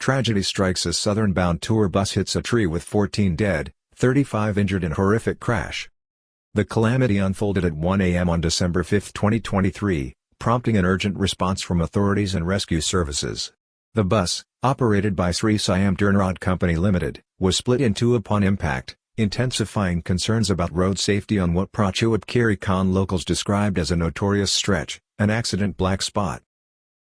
Tragedy strikes as southern-bound tour bus hits a tree with 14 dead, 35 injured in horrific crash. The calamity unfolded at 1 a.m. on December 5, 2023, prompting an urgent response from authorities and rescue services. The bus, operated by Srisiam Dernrot Company Limited, was split in two upon impact, intensifying concerns about road safety on what Prachuap Khiri Khan locals described as a notorious stretch, an accident black spot.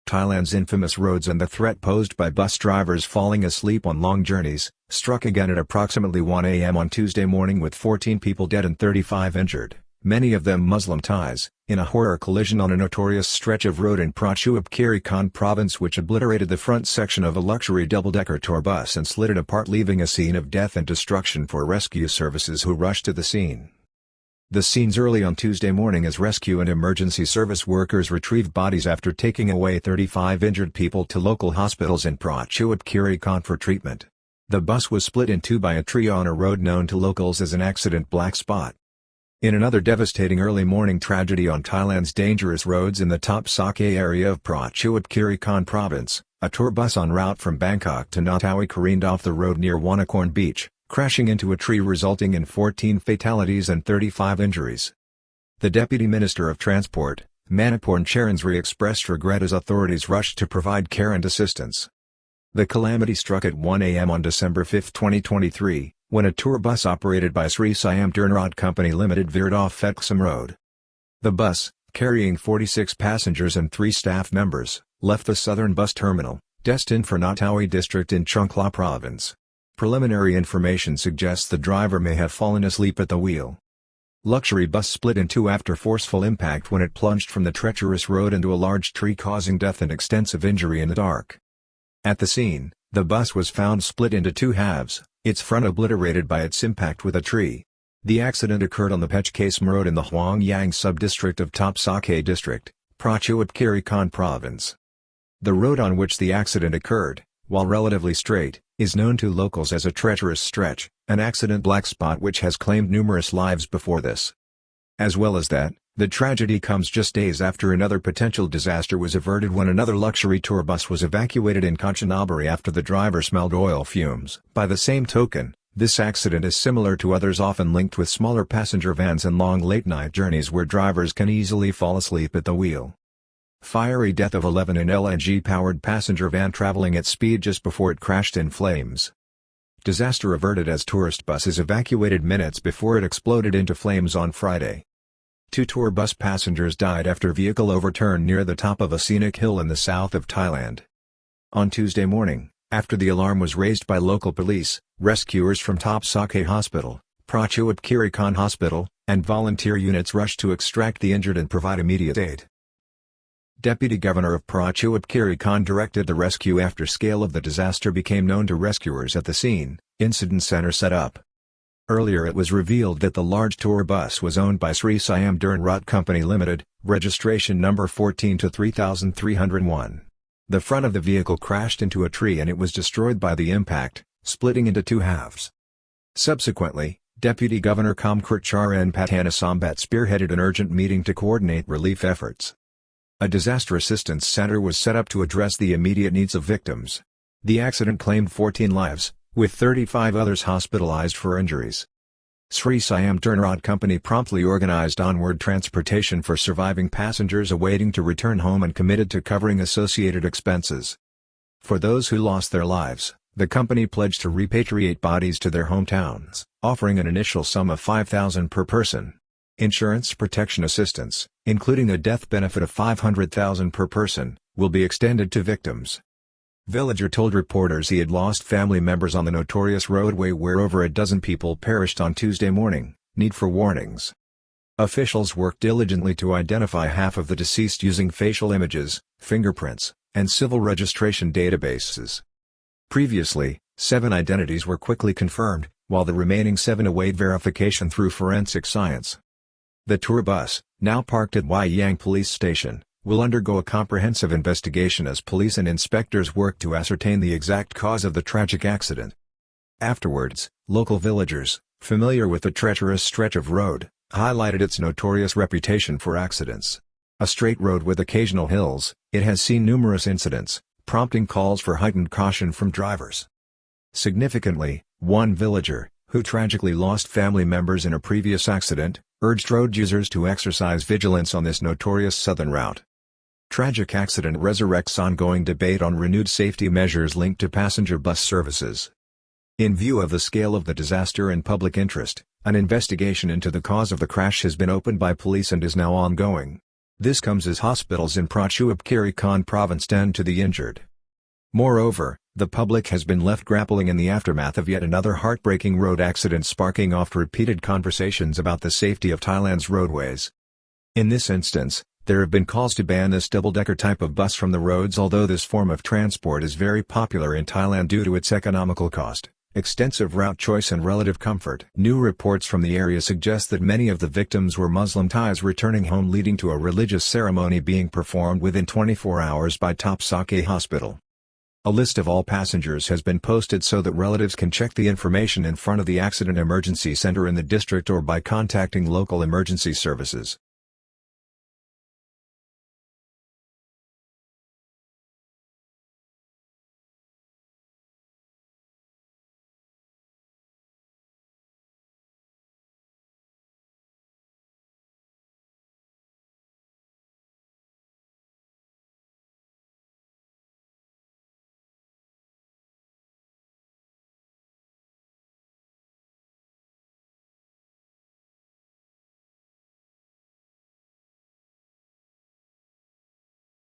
Thailand's infamous roads and the threat posed by bus drivers falling asleep on long journeys, struck again at approximately 1 a.m. on Tuesday morning with 14 people dead and 35 injured, many of them Muslim Thais, in a horror collision on a notorious stretch of road in Prachuap Khiri Khan province which obliterated the front section of a luxury double-decker tour bus and slid it apart, leaving a scene of death and destruction for rescue services who rushed to the scene. The scenes early on Tuesday morning as rescue and emergency service workers retrieved bodies after taking away 35 injured people to local hospitals in Prachuap Khiri Khan for treatment. The bus was split in two by a tree on a road known to locals as an accident black spot. In another devastating early morning tragedy on Thailand's dangerous roads in the Top Sake area of Prachuap Khiri Khan province, a tour bus en route from Bangkok to Notawi careened off the road near Wanakorn Beach, crashing into a tree resulting in 14 fatalities and 35 injuries. The Deputy Minister of Transport, Maniporn Charansri, expressed regret as authorities rushed to provide care and assistance. The calamity struck at 1 a.m. on December 5, 2023, when a tour bus operated by Srisiam Dernrot Company Limited veered off Phetsum Road. The bus, carrying 46 passengers and 3 staff members, left the southern bus terminal, destined for Notawi district in Chungkla province. Preliminary information suggests the driver may have fallen asleep at the wheel. Luxury bus split in two after forceful impact when it plunged from the treacherous road into a large tree, causing death and extensive injury in the dark. At the scene, the bus was found split into two halves, its front obliterated by its impact with a tree. The accident occurred on the Phetsum Road in the Hwangyang sub-district of Top Sake district, Prachuap Khiri Khan province. The road on which the accident occurred, while relatively straight, is known to locals as a treacherous stretch, an accident black spot which has claimed numerous lives before this. As well as that, the tragedy comes just days after another potential disaster was averted when another luxury tour bus was evacuated in Kanchanaburi after the driver smelled oil fumes. By the same token, this accident is similar to others often linked with smaller passenger vans and long late-night journeys where drivers can easily fall asleep at the wheel. Fiery death of 11 in LNG-powered passenger van traveling at speed just before it crashed in flames. Disaster averted as tourist bus is evacuated minutes before it exploded into flames on Friday. 2 tour bus passengers died after vehicle overturned near the top of a scenic hill in the south of Thailand. On Tuesday morning, after the alarm was raised by local police, rescuers from Top Sake Hospital, Prachuap Khiri Khan Hospital, and volunteer units rushed to extract the injured and provide immediate aid. Deputy Governor of Prachuap Khiri Khan directed the rescue after scale of the disaster became known to rescuers at the scene. Incident center set up. Earlier it was revealed that the large tour bus was owned by Srisiam Dernrot Company Limited, registration number 14-3301. The front of the vehicle crashed into a tree and it was destroyed by the impact, splitting into two halves. Subsequently, Deputy Governor Kamkrcharan Patanasambat spearheaded an urgent meeting to coordinate relief efforts. A disaster assistance center was set up to address the immediate needs of victims. The accident claimed 14 lives, with 35 others hospitalized for injuries. Srisiam Dernrot Company promptly organized onward transportation for surviving passengers awaiting to return home and committed to covering associated expenses. For those who lost their lives, the company pledged to repatriate bodies to their hometowns, offering an initial sum of 5,000 per person. Insurance protection assistance, including a death benefit of 500,000 per person, will be extended to victims. Villager told reporters he had lost family members on the notorious roadway where over a dozen people perished on Tuesday morning. Need for warnings. Officials worked diligently to identify half of the deceased using facial images, fingerprints, and civil registration databases. Previously, 7 identities were quickly confirmed, while the remaining 7 await verification through forensic science. The tour bus, now parked at Yang Police Station, will undergo a comprehensive investigation as police and inspectors work to ascertain the exact cause of the tragic accident. Afterwards, local villagers, familiar with the treacherous stretch of road, highlighted its notorious reputation for accidents. A straight road with occasional hills, it has seen numerous incidents, prompting calls for heightened caution from drivers. Significantly, one villager, who tragically lost family members in a previous accident, urged road users to exercise vigilance on this notorious southern route. Tragic accident resurrects ongoing debate on renewed safety measures linked to passenger bus services. In view of the scale of the disaster and public interest, an investigation into the cause of the crash has been opened by police and is now ongoing. This comes as hospitals in Prachuap Khiri Khan province tend to the injured. Moreover, the public has been left grappling in the aftermath of yet another heartbreaking road accident, sparking off repeated conversations about the safety of Thailand's roadways. In this instance, there have been calls to ban this double-decker type of bus from the roads, although this form of transport is very popular in Thailand due to its economical cost, extensive route choice and relative comfort. New reports from the area suggest that many of the victims were Muslim Thais returning home, leading to a religious ceremony being performed within 24 hours by Top Sake Hospital. A list of all passengers has been posted so that relatives can check the information in front of the accident emergency center in the district or by contacting local emergency services.